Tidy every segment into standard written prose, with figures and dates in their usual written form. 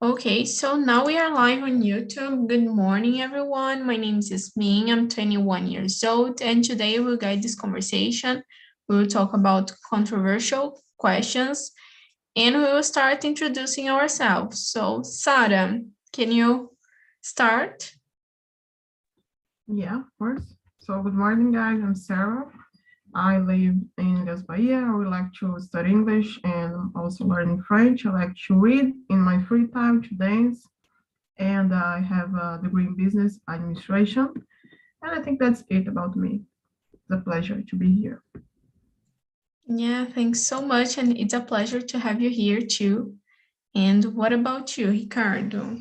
Okay, so now we are live on YouTube. Good morning, everyone. My name is Yasmin. I'm 21 years old, and today we'll guide this conversation. We will talk about controversial questions, and we will start introducing ourselves. So, Sada, can you start? Yeah, of course. So good morning, guys. I'm Sarah. I live in Bahia. I would like to study English and also learning French. I like to read in my free time, to dance, and I have a degree in business administration. And I think that's it about me. It's a pleasure to be here. Yeah, thanks so much, and it's a pleasure to have you here too. And what about you, Ricardo?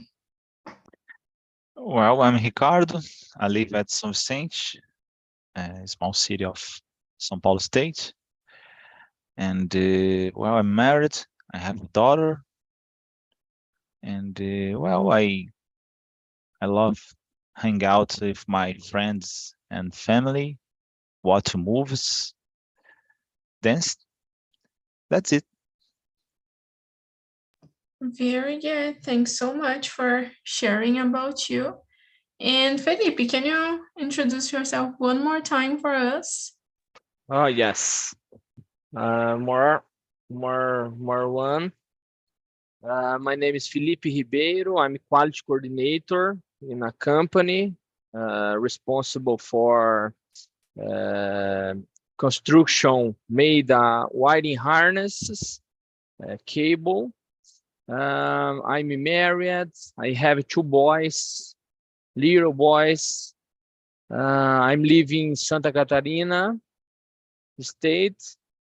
Well, I'm Ricardo. I live at São Vicente, a small city of São Paulo State. And, well, I'm married. I have a daughter. And, well, I love hang out with my friends and family, watch movies, dance. That's it. Very good. Thanks so much for sharing about you. And Felipe, can you introduce yourself one more time for us? Oh, yes. More one. My name is Felipe Ribeiro. I'm a quality coordinator in a company responsible for construction made wiring harnesses, cable. I'm married. I have two boys, little boys. I'm living in Santa Catarina state,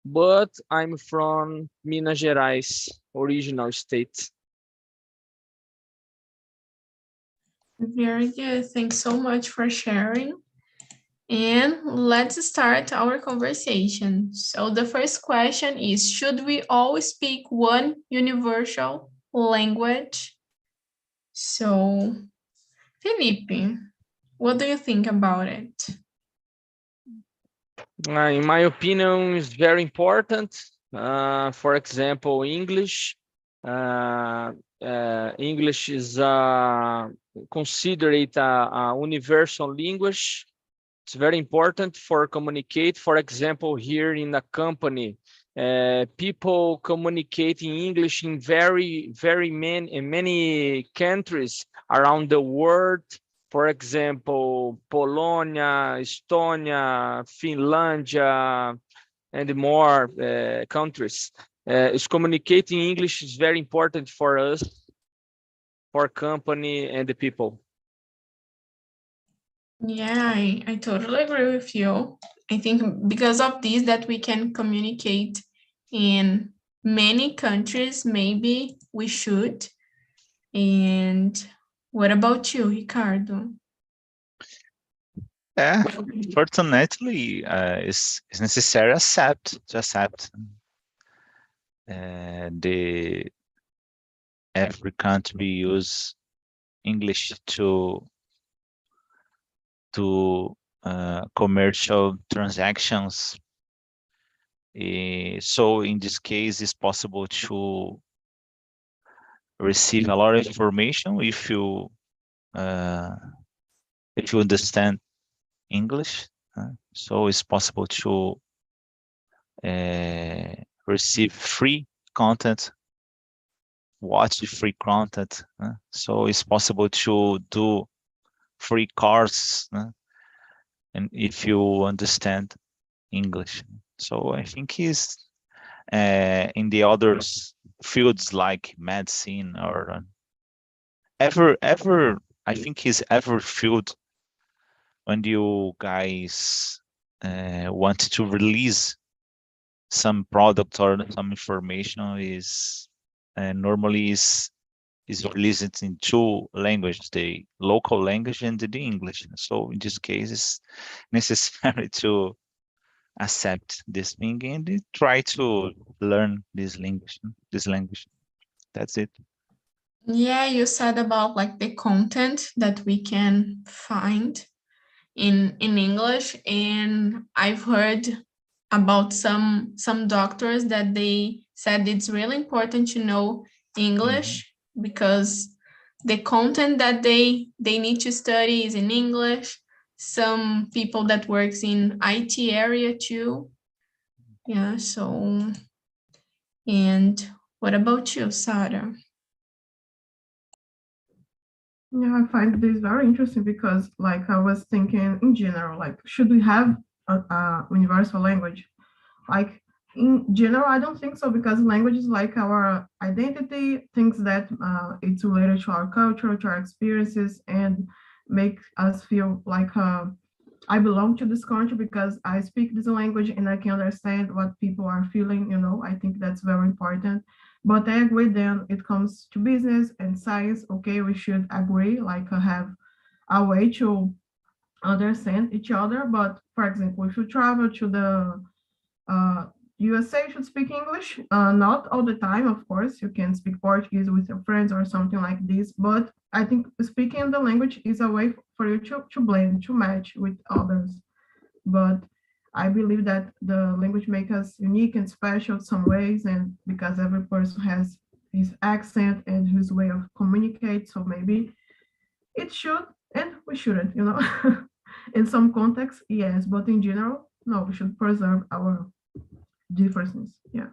but I'm from Minas Gerais, original state. Very good. Thanks so much for sharing. And let's start our conversation. So the first question is, should we all speak one universal language? So, Felipe, what do you think about it? In my opinion, is very important. For example, English. English is considered a universal language. It's very important for communicate. For example, here in the company, people communicate in English in many countries around the world. For example, Polonia, Estonia, Finlandia, and more countries. Is communicating English is very important for us, for company and the people. Yeah, I totally agree with you. I think because of this that we can communicate in many countries, maybe we should. And what about you, Ricardo? Yeah, fortunately, it's necessary to accept the every country use English to commercial transactions. So in this case, it's possible to receive a lot of information if you understand English. So it's possible to receive free content, watch free content. So it's possible to do free courses, and if you understand English. So I think he's in the other fields like medicine or ever I think he's ever field when you guys want to release some product or some information is normally is released in two languages, the local language and the English. So in this case, it's necessary to accept this thing and try to learn this language. That's it. Yeah, you said about like the content that we can find in English, and I've heard about some doctors that they said it's really important to know English because the content that they need to study is in English. Some people that works in IT area too. Yeah, so, and what about you, Sada? Yeah, I find this very interesting because, like, I was thinking in general, like, should we have a universal language? Like, in general, I don't think so because language is like our identity, things that it's related to our culture, to our experiences, and make us feel like I belong to this country because I speak this language and I can understand what people are feeling, you know. I think that's very important. But I agree then it comes to business and science, okay, we should agree, like have a way to understand each other. But for example, if you travel to the uh, USA, should speak English, not all the time, of course. You can speak Portuguese with your friends or something like this. But I think speaking the language is a way for you to blend, to match with others. But I believe that the language makes us unique and special in some ways, and because every person has his accent and his way of communicate, so maybe it should and we shouldn't, you know. In some contexts, yes, but in general, no, we should preserve our differences. Yeah.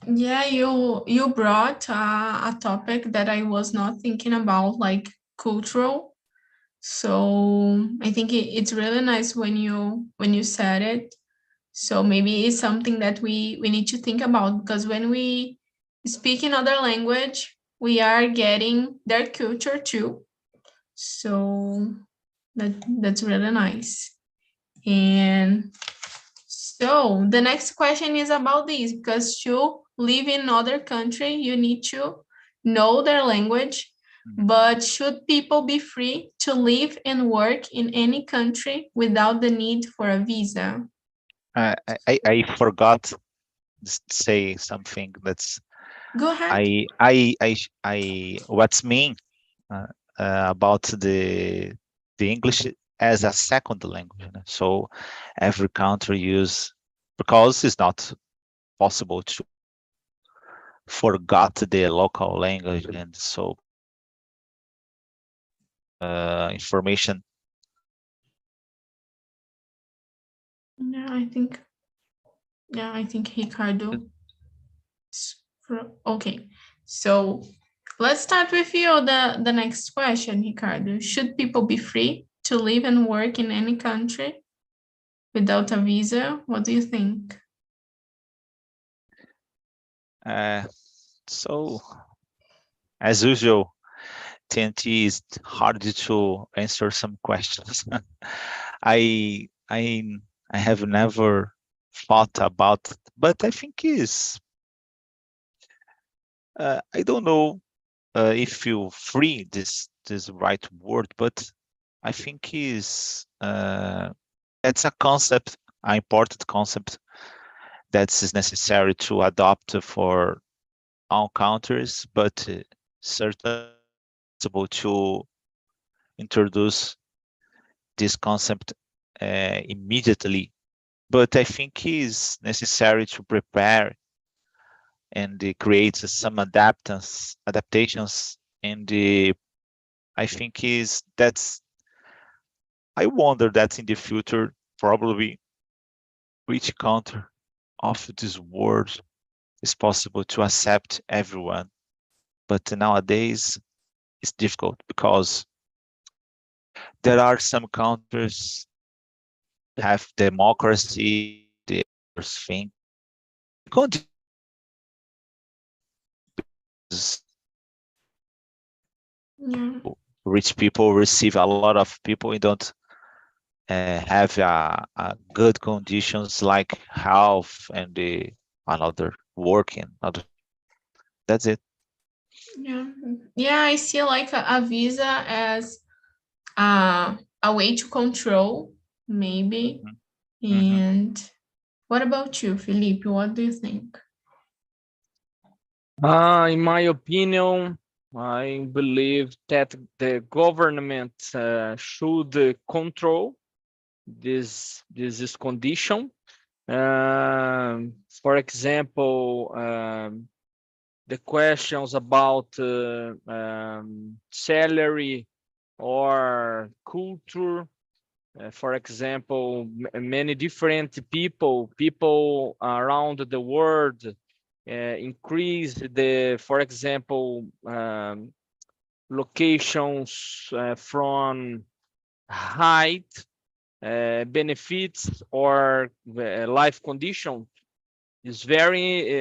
Yeah, you brought a topic that I was not thinking about, like cultural. So I think it's really nice when you said it. So maybe it's something that we need to think about, because when we speak in other language, we are getting their culture too. So that's really nice. And so the next question is about this, because to live in another country, you need to know their language. But should people be free to live and work in any country without the need for a visa? I forgot to say something that's Go ahead. what's mean about the English as a second language. So every country use, because it's not possible to forgot the local language, and so information. Yeah, I think Ricardo. Okay, so let's start with you. The next question, Ricardo. Should people be free to live and work in any country without a visa? What do you think? So as usual, TNT is hard to answer some questions. I I I have never thought about, but I think is I don't know if you free this right word, but I think is it's a concept, an important concept that is necessary to adopt for all countries, but certainly possible to introduce this concept immediately. But I think is necessary to prepare and create some adaptations, and I think is that's I wonder that in the future probably which country of this world is possible to accept everyone. But nowadays it's difficult because there are some countries have democracy, the first thing. Yeah. Rich people receive a lot of people and don't have good conditions like health and the another working. That's it. Yeah, yeah, I see like a visa as a way to control, maybe. Mhm. And what about you, Felipe? What do you think? In my opinion, I believe that the government should control this condition. For example, the questions about salary or culture. For example, many different people around the world increase the, for example, locations from height, benefits, or life condition is very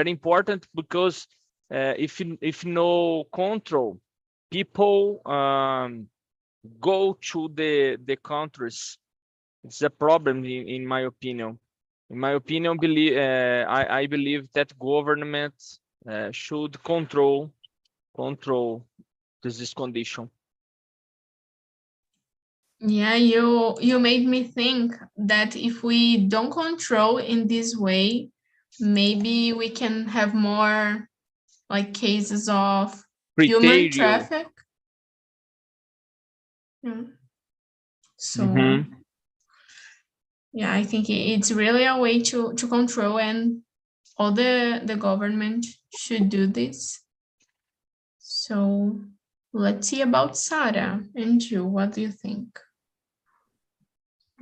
important, because if no control, people go to the countries. It's a problem, in my opinion. In my opinion, I believe that government should control this condition. Yeah, you made me think that if we don't control in this way, maybe we can have more like cases of human Criterio. traffic. Yeah. So yeah, I think it's really a way to control, and all the government should do this. So let's see about Sada and you. What do you think?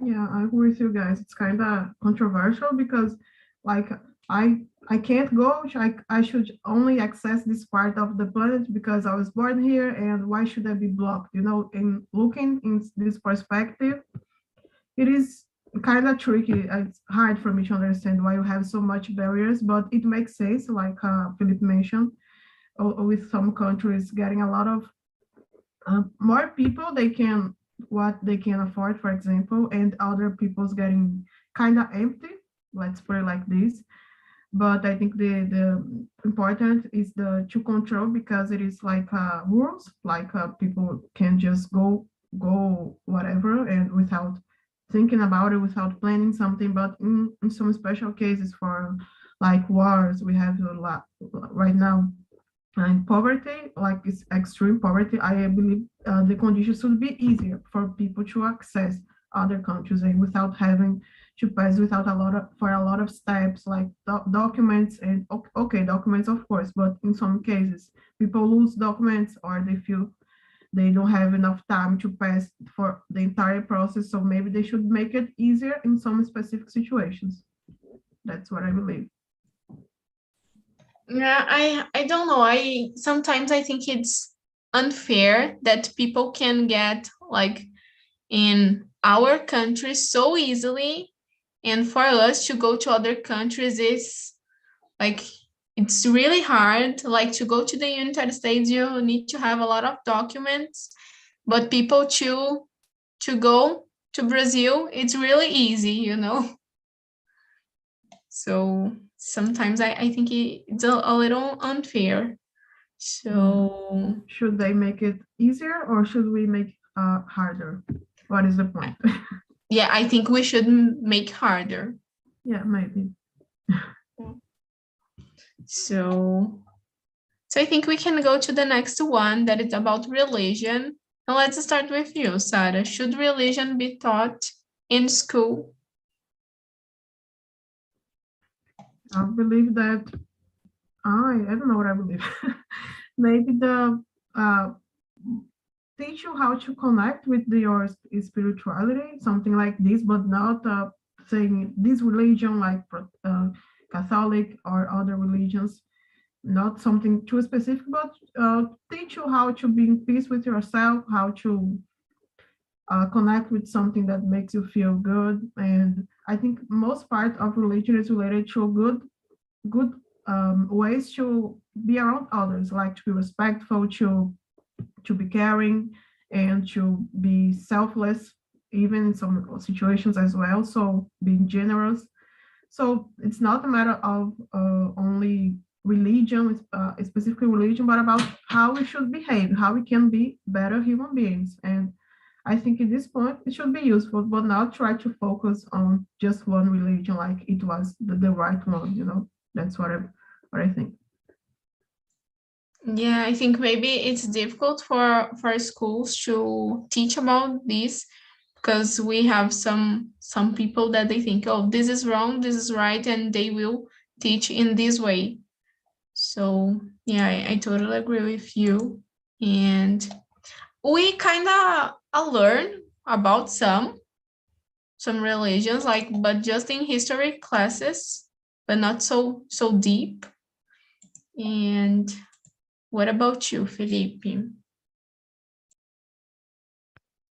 Yeah, I agree with you guys. It's kind of controversial because, like, I can't go. I should only access this part of the planet because I was born here, and why should I be blocked? You know, in looking in this perspective, it is kind of tricky. It's hard for me to understand why you have so much barriers, but it makes sense, like Philippe mentioned, with some countries getting a lot of more people, what they can afford, for example, and other people's getting kind of empty. Let's put it like this. But I think the important is to control, because it is like rules, like people can just go whatever, and without thinking about it, without planning something. But in some special cases, for like wars, we have a lot right now. And poverty, like it's extreme poverty, I believe the conditions should be easier for people to access other countries, and without having to pass without a lot of steps, like documents. And okay, documents of course, but in some cases people lose documents, or they feel they don't have enough time to pass for the entire process. So maybe they should make it easier in some specific situations. That's what I believe. Yeah, I don't know. Sometimes I think it's unfair that people can get like in our country so easily, and for us to go to other countries is like it's really hard. Like to go to the United States, you need to have a lot of documents, but people to go to Brazil, it's really easy, you know. So sometimes I think it's a little unfair. So Should they make it easier, or should we make harder? What is the point? yeah, I think we should make harder. Yeah, maybe. So I think we can go to the next one that is about religion. And let's start with you, Sada. Should religion be taught in school? I believe that I don't know what I believe. Maybe the teach you how to connect with your spirituality, something like this, but not saying this religion like Catholic or other religions, not something too specific, but teach you how to be in peace with yourself, how to connect with something that makes you feel good. And I think most part of religion is related to good ways to be around others, like to be respectful, to be caring, and to be selfless, even in some situations as well. So being generous. So it's not a matter of only religion, specifically religion, but about how we should behave, how we can be better human beings. And I think at this point it should be useful, but not try to focus on just one religion like it was the right one, you know. That's what I think. Yeah, I think maybe it's difficult for schools to teach about this, because we have some people that they think, oh, this is wrong, this is right, and they will teach in this way. So yeah, I totally agree with you. And we kind of learn about some religions, like, but just in history classes, but not so deep. And what about you, Felipe?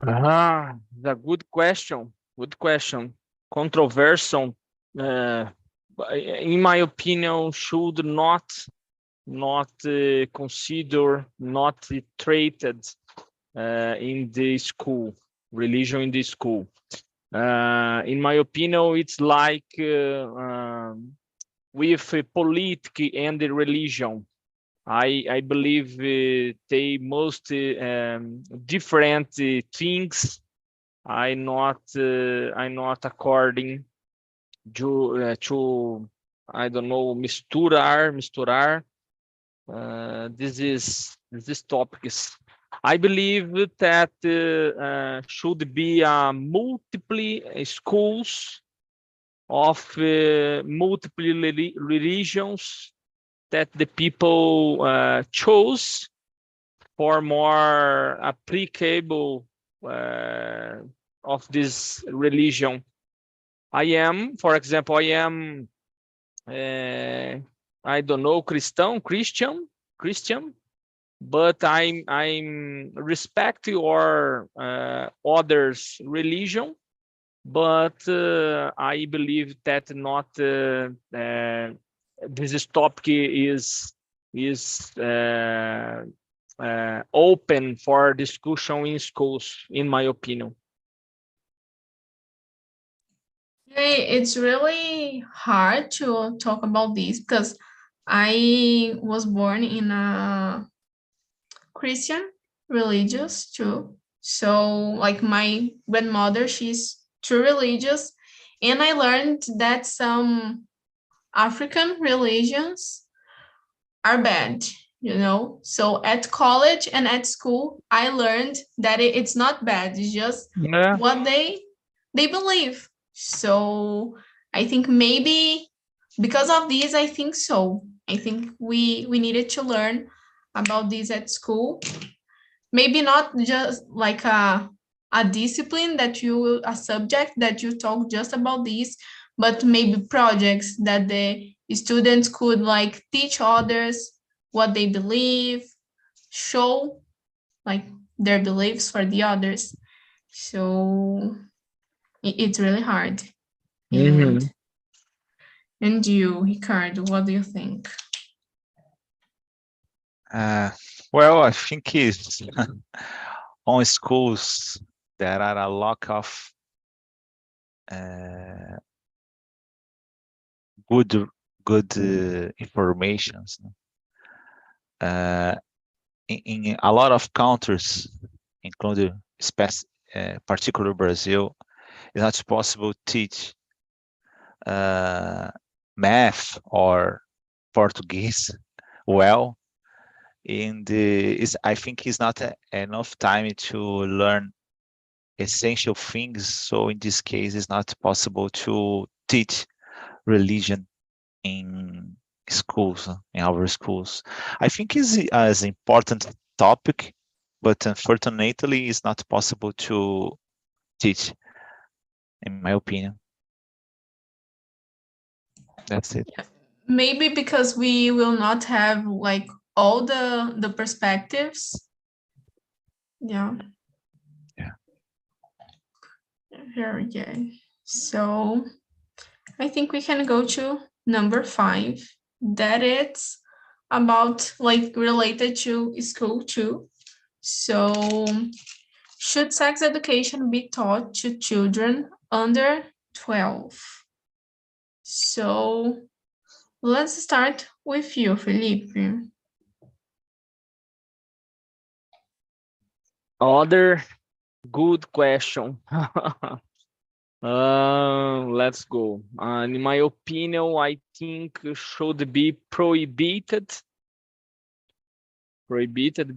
The good question. Good question. Controversial. In my opinion, should not consider, not treated in the school, religion in the school. In my opinion, it's like with politics and the religion. I believe they most different things. I not according to I don't know misturar. This topics. I believe that should be multiple schools of multiple religions that the people chose for more applicable of this religion. I am, for example, I don't know, Christian, but I'm respect your others' religion, but I believe that not this topic is open for discussion in schools, in my opinion. It's really hard to talk about this because I was born in a Christian religious too. So like my grandmother, she's too religious. And I learned that some African religions are bad, you know. So at college and at school, I learned that it's not bad. It's just what they believe. So I think maybe because of this, I think so. I think we needed to learn about this at school. Maybe not just like a discipline that you a subject that you talk just about this, but maybe projects that the students could like teach others what they believe, show like their beliefs for the others. So it's really hard. And you, Ricardo, what do you think? Well, I think it's on schools there are a lot of good informations. In a lot of countries, including particular Brazil, it's not possible to teach math or Portuguese well. And I think it's not enough time to learn essential things. So in this case, it's not possible to teach religion in schools, in our schools. I think it's an important topic, but unfortunately, it's not possible to teach, in my opinion. That's it. Maybe because we will not have like all the perspectives. Yeah. Very good. So I think we can go to number 5. That it's about like related to school too. So should sex education be taught to children under 12? So let's start with you, Felipe. Other good question. Let's go. In my opinion, I think should be prohibited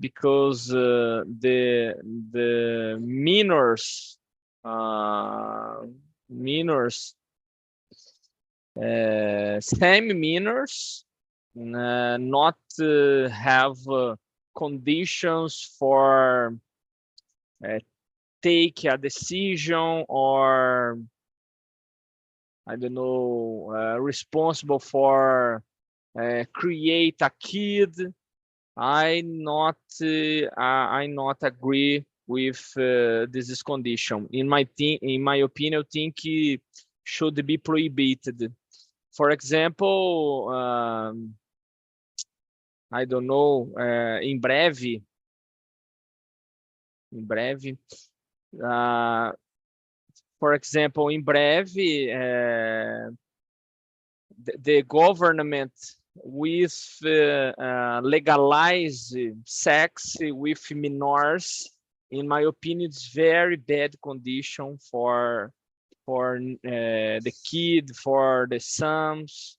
because the minors same minors not have conditions for take a decision, or I don't know, responsible for create a kid. I not agree with this condition. In my opinion, I think it should be prohibited. For example, I don't know, em breve, for example, em breve, the government with legalize sex with minors. In my opinion, it's very bad condition for the kid, for the sons.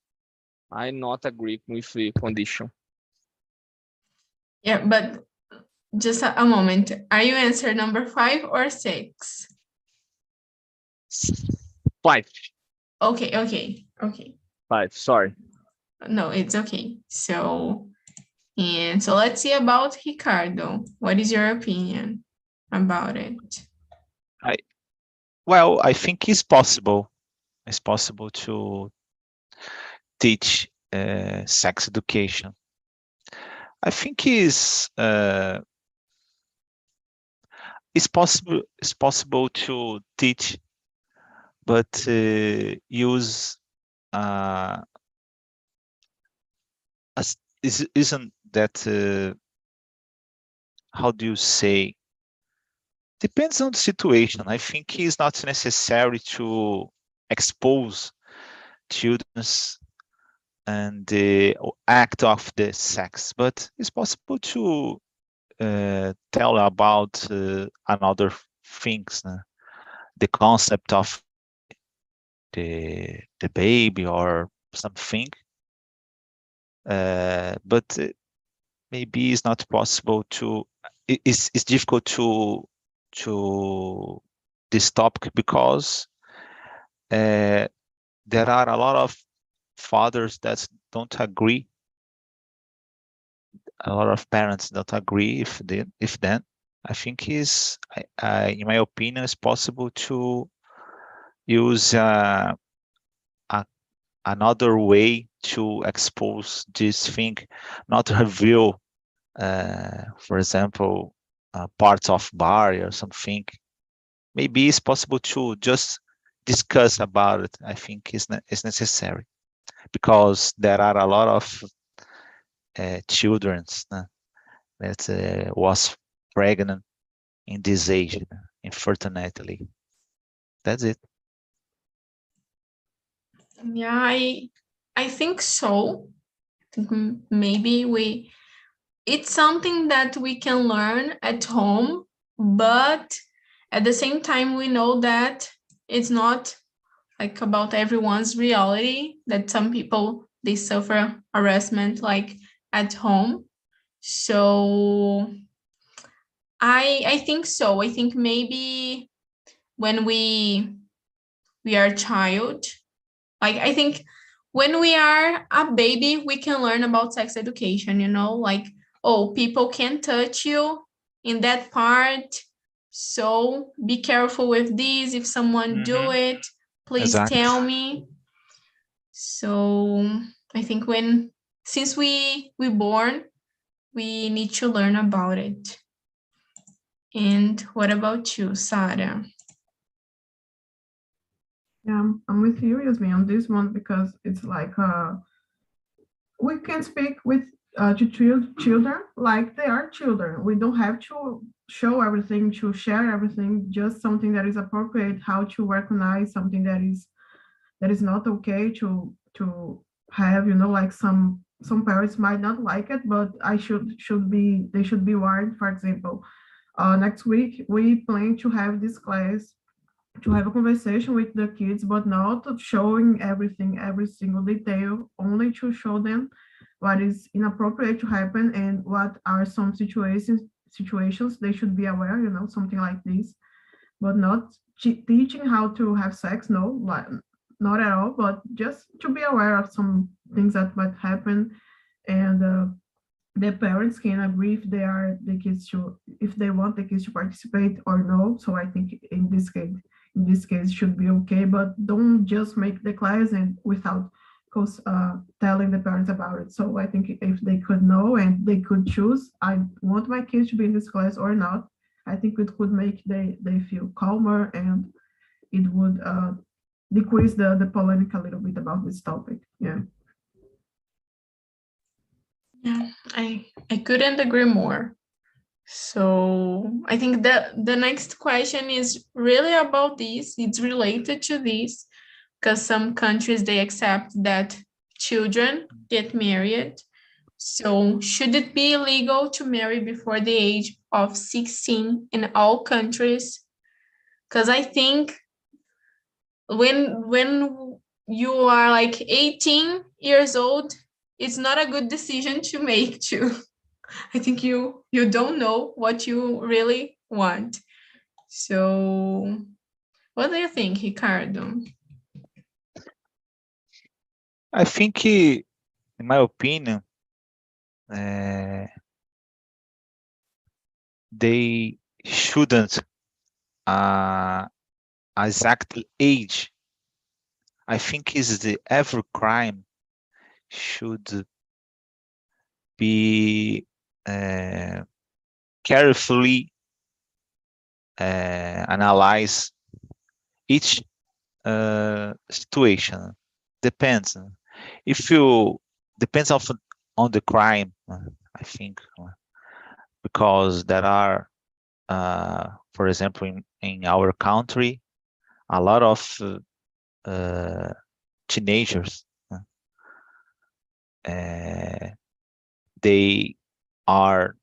I not agree with the condition. Yeah, but just a moment. Are you answer number 5 or 6? 5. Okay. 5, sorry. No, it's okay. So let's see about Ricardo. What is your opinion about it? Well, I think it's possible. It's possible to teach sex education. I think it's possible to teach, but use isn't that how do you say? Depends on the situation. I think it's not necessary to expose children and the act of the sex, but it's possible to tell about another things, the concept of the baby or something, but maybe it's not possible to. It's difficult to this topic because there are a lot of fathers that don't agree. A lot of parents don't agree if then. I think is, in my opinion, it's possible to use another way to expose this thing, not reveal, for example, parts of body or something. Maybe it's possible to just discuss about it. I think is necessary because there are a lot of children that was pregnant in this age, unfortunately. That's it. Yeah, I think so. Maybe it's something that we can learn at home, but at the same time we know that it's not like about everyone's reality, that some people they suffer harassment like at home. So I think so. I think maybe when we are a child, like I think when we are a baby, we can learn about sex education, like, oh, people can touch you in that part. So be careful with this. If someone do it, please Exactly. tell me. So I think since we born, we need to learn about it. And what about you, Sada? Yeah, I'm with you, Yasmin, on this one because it's like we can speak with to children like they are children. We don't have to show everything, to share everything, just something that is appropriate, how to recognize something that is not okay to have, like some parents might not like it, but they should be warned. For example, next week we plan to have this class to have a conversation with the kids, but not showing everything, every single detail, only to show them what is inappropriate to happen and what are some situations they should be aware, something like this, but not teaching how to have sex, no, not at all, but just to be aware of some things that might happen and the parents can agree if they are the kids to, if they want the kids to participate or no. So I think in this case should be okay, but don't just make the class and without telling the parents about it. So I think if they could know and they could choose, I want my kids to be in this class or not, I think it could make they feel calmer, and it would decrease the polemic a little bit about this topic. Yeah. Yeah, I couldn't agree more. So I think that the next question is really about this. It's related to this because some countries they accept that children get married. So should it be illegal to marry before the age of 16 in all countries? Because I think when you are like 18 years old, it's not a good decision to make too. I think you don't know what you really want. So what do you think, Ricardo? I think, in my opinion, they shouldn't exact age. I think is the every crime should be carefully analyze each situation. Depends. If you depends on the crime, I think, because there are, for example, in our country, a lot of teenagers. They are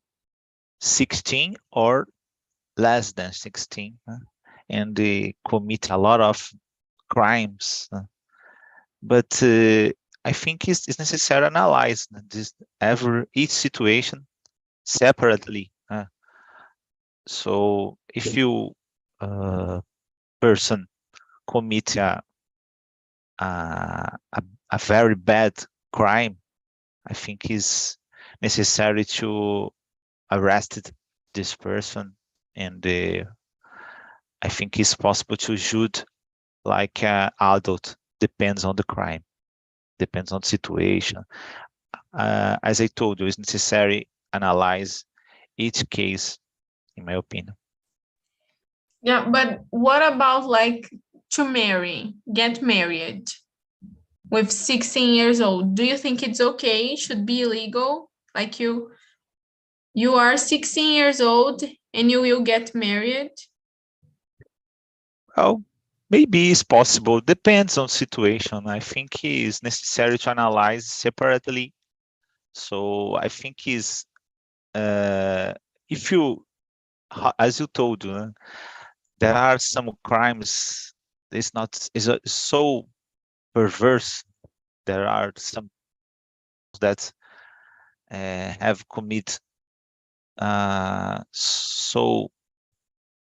16 or less than 16, and they commit a lot of crimes. But I think it's necessary to analyze this each situation separately. So if you person commit a very bad crime, I think is necessary to arrest this person, and I think it's possible to shoot like an adult. Depends on the crime, depends on the situation. As I told you, it's necessary analyze each case, in my opinion. Yeah, but what about like to marry, get married with 16 years old? Do you think it's okay? Should be illegal? Like you are 16 years old and you will get married? Well, maybe it's possible. Depends on situation. I think it's necessary to analyze separately. So I think is if you, as you told, there are some crimes. It's not is so perverse. There are some that have committed so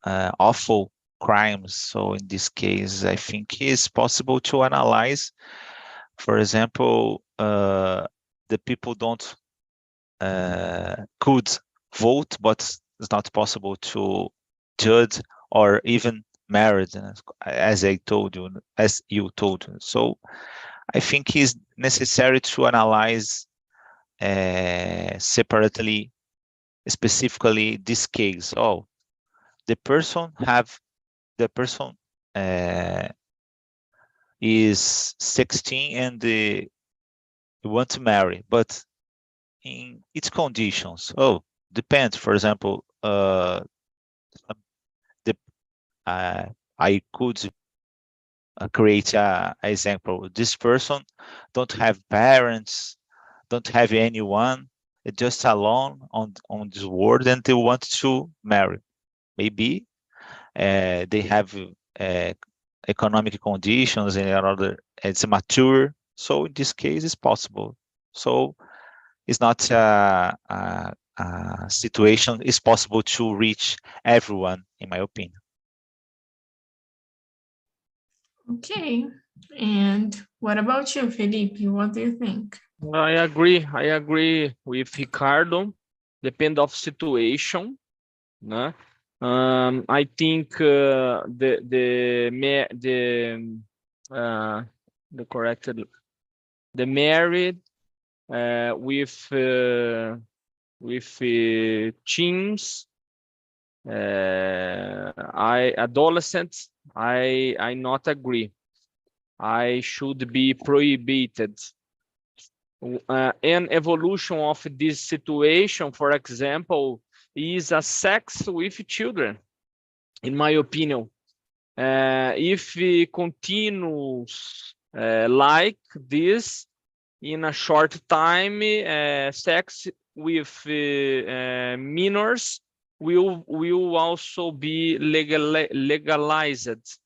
awful crimes. So in this case, I think it's possible to analyze. For example, the people don't could vote, but it's not possible to judge or even married, as I told you, as you told. So I think it's necessary to analyze separately, specifically this case. Oh, the person is 16 and they want to marry, but in its conditions. Oh, depends. For example, I could create a example. This person don't have parents, don't have anyone, just alone on this world, and they want to marry. Maybe they have economic conditions and other. It's mature, so in this case, it's possible. So it's not a situation. It's possible to reach everyone, in my opinion. Okay. And what about you, Felipe? What do you think? I agree with Ricardo. Depend of situation, né? I think the corrected the married with teens, adolescents. I not agree. I should be prohibited. An evolution of this situation, for example, is a sex with children, in my opinion. If we continues like this in a short time, sex with minors will also be legalized,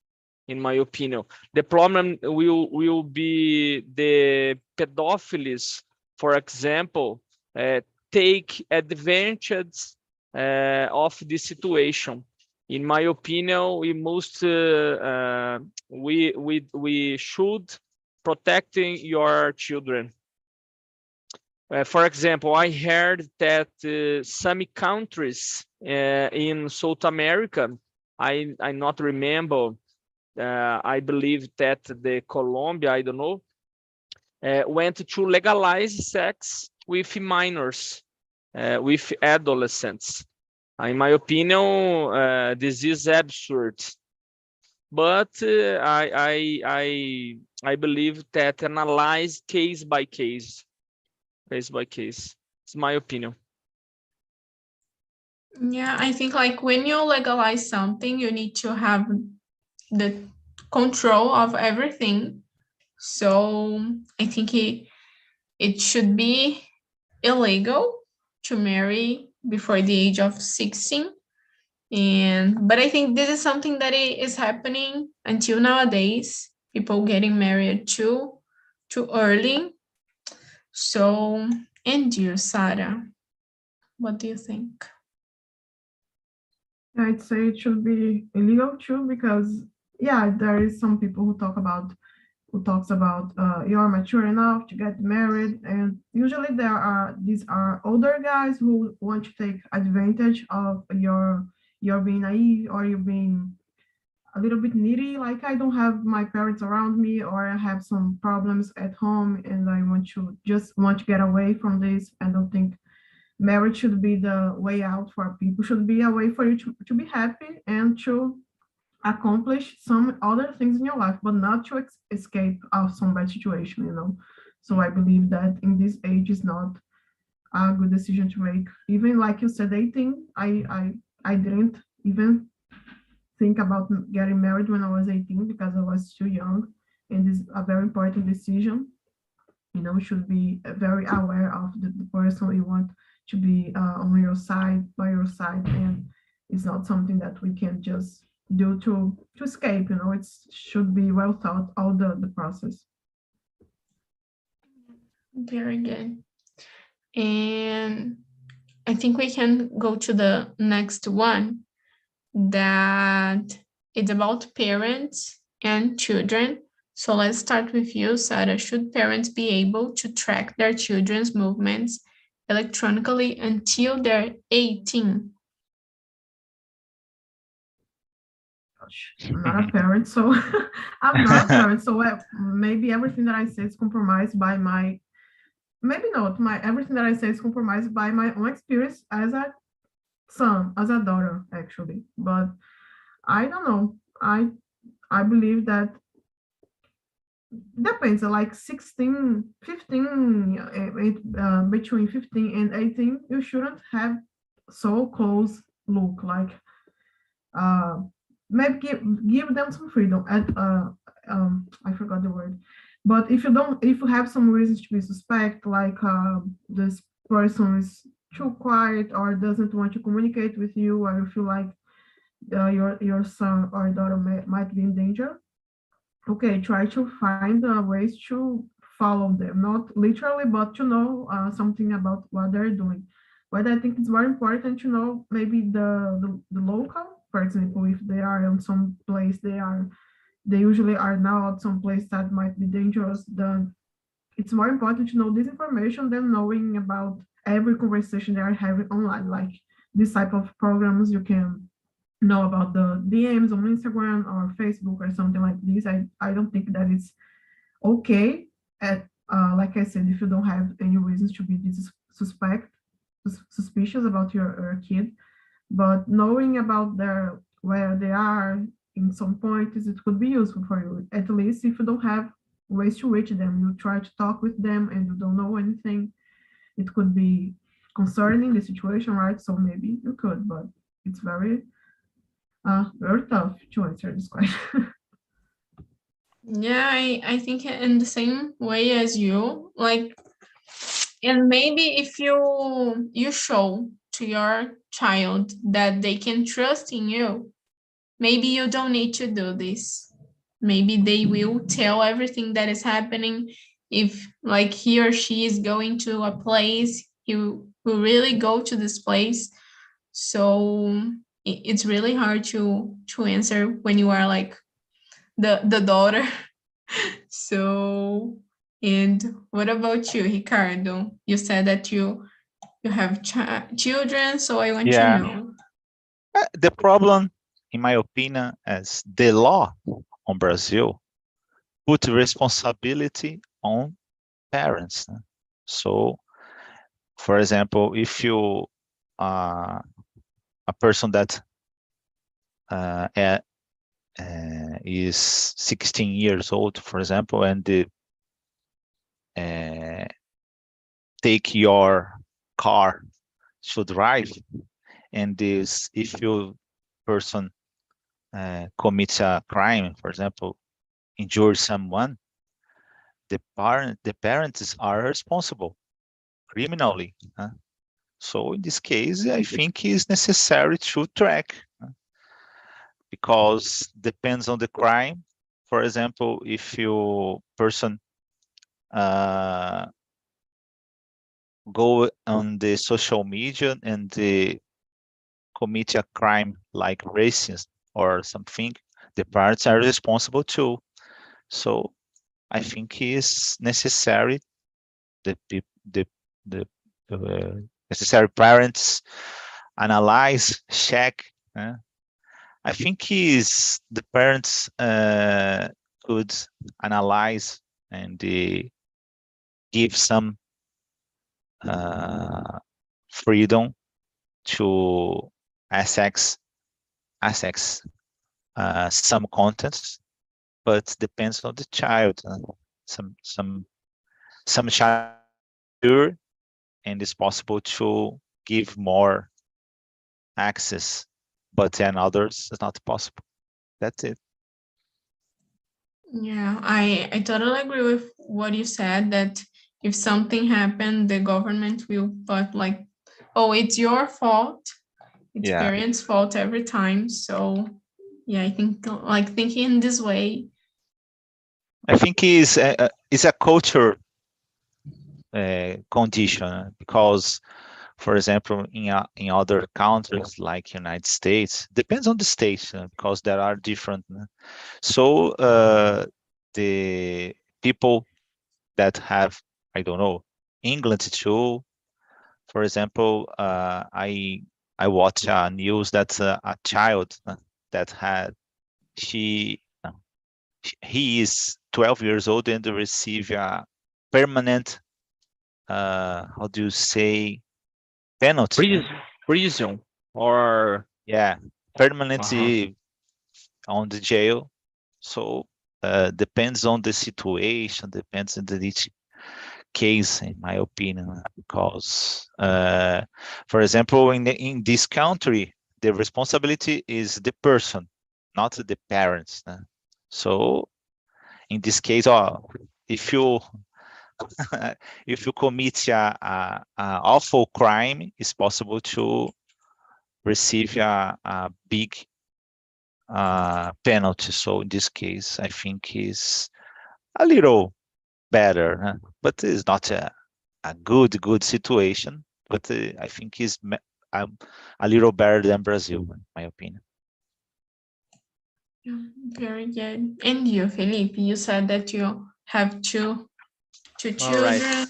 in my opinion. The problem will be the pedophiles, for example, take advantage of the situation. In my opinion, we must we should protecting your children. For example, I heard that some countries in South America, I not remember. I believe that the Colombia, I don't know, went to legalize sex with minors, with adolescents. In my opinion, this is absurd. But I believe that analyze case by case. It's my opinion. Yeah, I think like when you legalize something, you need to have the control of everything. So I think it should be illegal to marry before the age of 16. But I think this is something that is happening until nowadays, people getting married too early. So, and you, Sada, what do you think? I'd say it should be illegal too, because yeah, there is some people who talks about you're mature enough to get married, and usually these are older guys who want to take advantage of your being naive, or you being a little bit needy, like I don't have my parents around me, or I have some problems at home and I want to get away from this. I don't think marriage should be the way out for people. Should be a way for you to be happy and to accomplish some other things in your life, but not to escape some bad situation, you know. So I believe that in this age is not a good decision to make. Even like you said, 18, I didn't even think about getting married when I was 18 because I was too young, and this is a very important decision. You know, should be very aware of the person you want to be on your side, by your side, and it's not something that we can just do to escape. You know, it should be well thought all the process. Very good. And I think we can go to the next one, that it's about parents and children. So let's start with you, Sada. Should parents be able to track their children's movements electronically until they're 18? Gosh, I'm not a parent, so I'm not a parent. So maybe everything that I say is compromised by my, maybe not, everything that I say is compromised by my own experience as a son, as a daughter, actually. But I don't know. I believe that depends, like 16, 15, between 15 and 18, you shouldn't have so close look, like maybe give them some freedom. I forgot the word. But if you have some reasons to be suspect, like this person is too quiet or doesn't want to communicate with you, or you feel like your son or daughter might be in danger, okay, try to find ways to follow them, not literally, but to know something about what they're doing. But I think it's very important to know maybe the local, for example, if they are in some place, they usually are now at some place that might be dangerous. it's more important to know this information than knowing about every conversation they are having online. Like this type of programs, you can know about the DMs on Instagram or Facebook or something like this. I don't think that it's okay. Like I said, if you don't have any reasons to be suspicious about your kid, but knowing about where they are in some points, it could be useful for you. At least if you don't have ways to reach them, you try to talk with them and you don't know anything, it could be concerning the situation, right? So maybe you could, but it's very tough to answer this question. Yeah, I think in the same way as you, like, and maybe if you show to your child that they can trust in you, maybe you don't need to do this. Maybe they will tell everything that is happening. If like he or she is going to a place, he will really go to this place. So it's really hard to answer when you are like the daughter. So, and what about you, Ricardo? You said that you have children, so I want to Yeah. know. The problem, in my opinion, is the law on Brazil put responsibility on parents. So, for example, if you a person that is 16 years old, for example, and take your car to drive, and this, if you person commits a crime, for example, injure someone, the parents are responsible criminally. So in this case, I think it's necessary to track, because depends on the crime. For example, if you person go on the social media and commit a crime like racism or something, the parents are responsible too. So I think it's necessary the necessary parents analyze, check. I think is the parents could analyze and give some freedom to access some contents, but depends on the child. Some child and it's possible to give more access, but then others it's not possible. That's it. Yeah, I totally agree with what you said, that if something happened, the government will put like, oh, it's your fault. It's Yeah. parents' fault every time. So yeah, I think like thinking in this way. I think is a culture condition, because, for example, in other countries like United States, depends on the state, because there are different. So the people that have, I don't know, England too. For example, I watch news that a child that had he is 12 years old and receive a permanent how do you say, penalty? Prison or Yeah, permanently on the jail. So depends on the situation, depends on each case, in my opinion, because for example, in this country, the responsibility is the person, not the parents. So in this case, if you if you commit a awful crime, it's possible to receive a big penalty. So in this case, I think is a little better, but it's not a good situation. But I think is a little better than Brazil, in my opinion. Yeah, very good. And you, Felipe, you said that you have two to All right. children?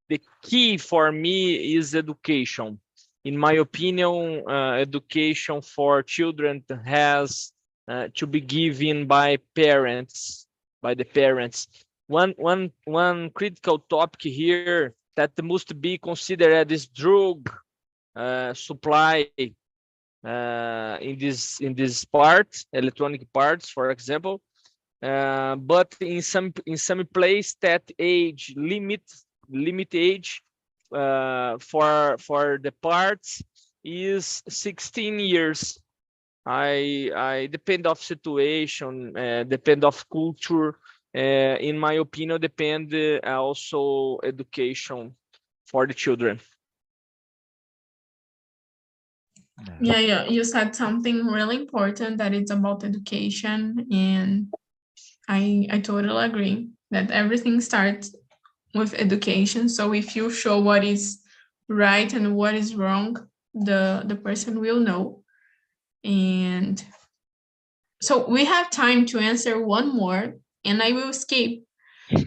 The key for me is education. In my opinion, education for children has to be given by parents, by the parents. One critical topic here that must be considered is drug supply in this part, electronic parts, for example. But in some place that age limit age for the parts is 16 years. I depend of situation, depend of culture. In my opinion, depend also education for the children. Yeah, you said something really important that it's about education, and I totally agree that everything starts with education. So if you show what is right and what is wrong, the person will know. And so we have time to answer one more, and I will skip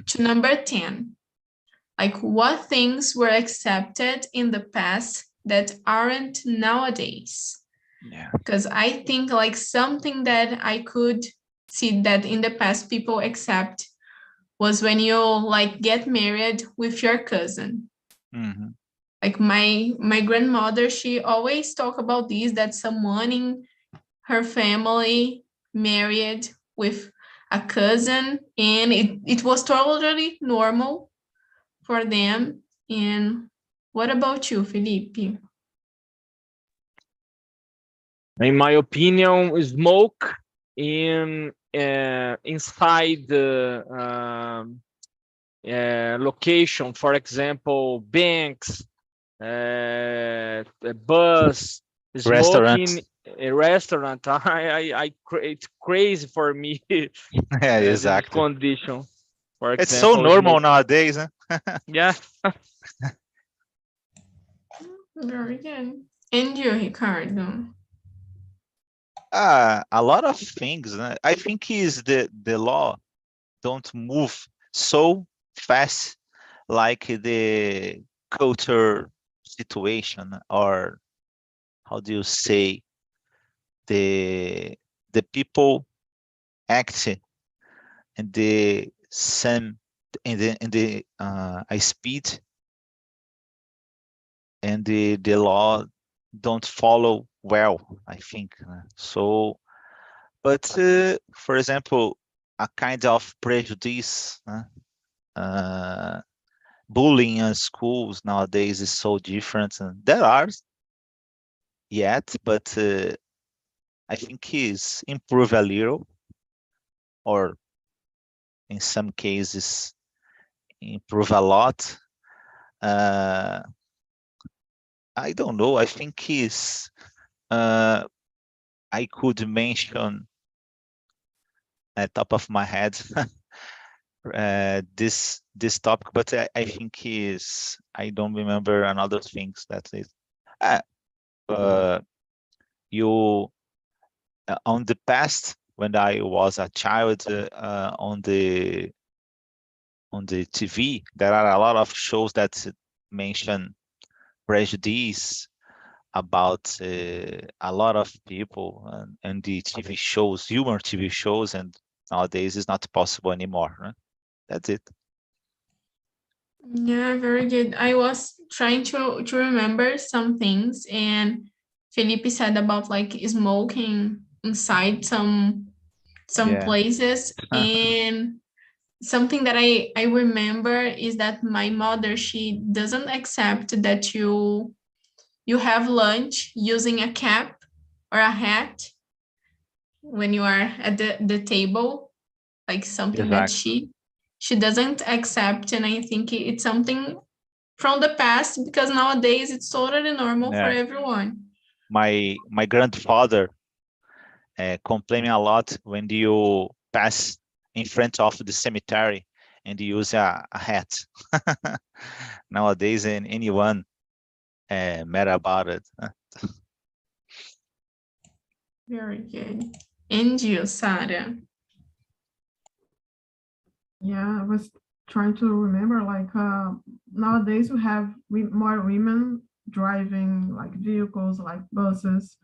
to number 10. Like, what things were accepted in the past that aren't nowadays? Yeah. Because I think like something that I could see that in the past people accept was when you like get married with your cousin. Mhm. Like my grandmother, she always talk about this, that someone in her family married with a cousin, and it was totally normal for them. And what about you, Felipe? In my opinion, smoke inside the location, for example, banks, a bus, Restaurants. smoking a restaurant. It's crazy for me. Yeah, This exactly. condition, for It's so example, normal smoke. nowadays, huh? Yeah. Very good. And you, Ricardo? A lot of things. I think is the law don't move so fast like the culture situation, or how do you say, the people act in the same in the speed, and the law don't follow well, I think. So, but for example, a kind of prejudice, bullying in schools nowadays is so different. And there are yet, but I think is improve a little, or in some cases improve a lot. Uh, I don't know. I think is I could mention at top of my head this topic, but I think is I don't remember another things that is. Uh, uh, you on the past, when I was a child, on the TV, there are a lot of shows that mention prejudice about a lot of people, and the TV shows, humor TV shows, and nowadays it's not possible anymore. Right? That's it. Yeah, very good. I was trying to remember some things, and Felipe said about like smoking inside some Yeah. places, and something that I remember is that my mother, she doesn't accept that you have lunch using a cap or a hat when you are at the table, like something that Exactly. she doesn't accept. And I think it's something from the past, because nowadays it's totally normal for Yeah. everyone. My grandfather complaining a lot when you pass in front of the cemetery and you use a hat. Nowadays, and anyone matter about it. Very good. And you, Sada? Yeah, I was trying to remember, like, nowadays we have more women driving like vehicles, like buses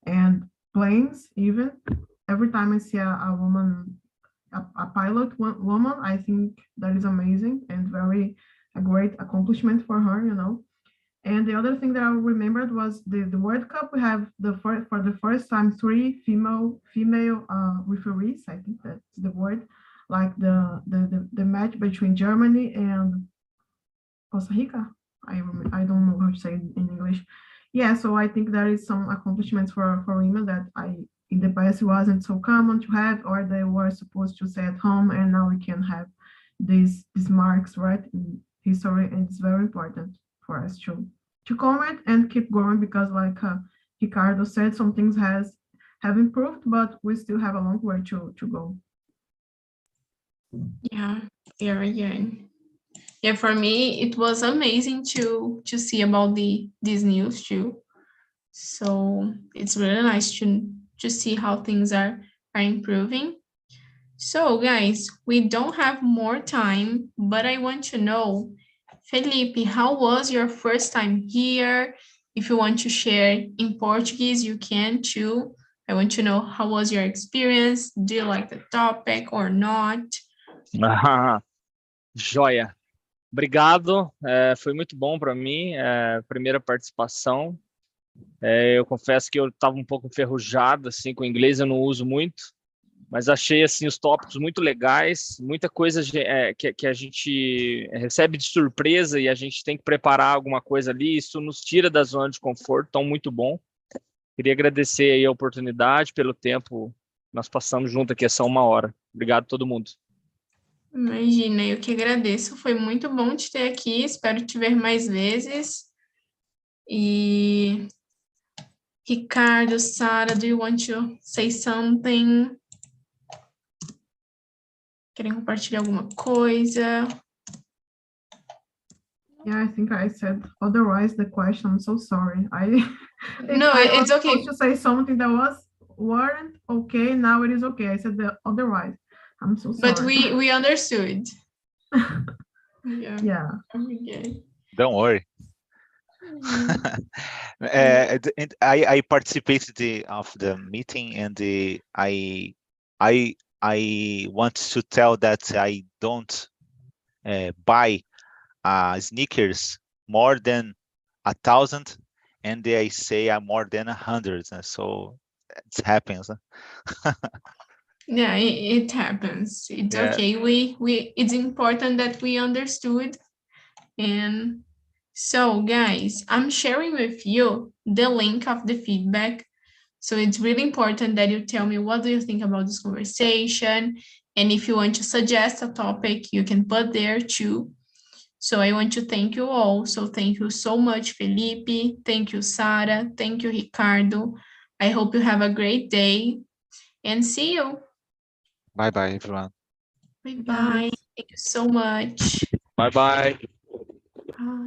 and planes even. Every time I see a woman, a pilot woman, I think that is amazing and very a great accomplishment for her, you know. And the other thing that I remembered was the World Cup. We have for the first time three female referees. I think that's the word. Like the match between Germany and Costa Rica. I don't know how to say it in English. Yeah, so I think there is some accomplishments for women that I in the past wasn't so common to have, or they were supposed to stay at home, and now we can have these marks right in history, and it's very important for us to comment and keep going because, like Ricardo said, some things have improved, but we still have a long way to go. Yeah, very good. Yeah, for me, it was amazing to see about these news too. So it's really nice to see how things are improving. So guys, we don't have more time, but I want to know, Felipe, how was your first time here? If you want to share in Portuguese, you can too. I want to know how was your experience? Do you like the topic or not? Joia. Obrigado, foi muito bom para mim, primeira participação. Eu confesso que eu estava um pouco enferrujado, assim, com o inglês eu não uso muito, mas achei, assim, os tópicos muito legais, muita coisa que a gente recebe de surpresa e a gente tem que preparar alguma coisa ali, isso nos tira da zona de conforto, então muito bom. Queria agradecer aí a oportunidade, pelo tempo nós passamos junto aqui, é só 1 hora. Obrigado a todo mundo. Imagina, eu que agradeço. Foi muito bom te ter aqui. Espero te ver mais vezes. E Ricardo, Sada, do you want to say something? Querem compartilhar alguma coisa? Yeah, I think I said otherwise the question. I'm so sorry. No, I it's was okay. supposed to say something that weren't okay. Now it is okay. I said the otherwise. I'm so sorry. But we understood. Yeah. Yeah. Okay. Don't worry. And I participated of the meeting, and I want to tell that I don't buy sneakers more than 1,000, and I say I'm more than 100. So it happens. Yeah, it happens. It's Yeah. okay. It's important that we understood. And so guys, I'm sharing with you the link of the feedback. So it's really important that you tell me what do you think about this conversation. And if you want to suggest a topic, you can put there too. So I want to thank you all. So thank you so much, Felipe. Thank you, Sada. Thank you, Ricardo. I hope you have a great day and see you. Bye-bye, everyone. Bye-bye. Thank you so much. Bye-bye.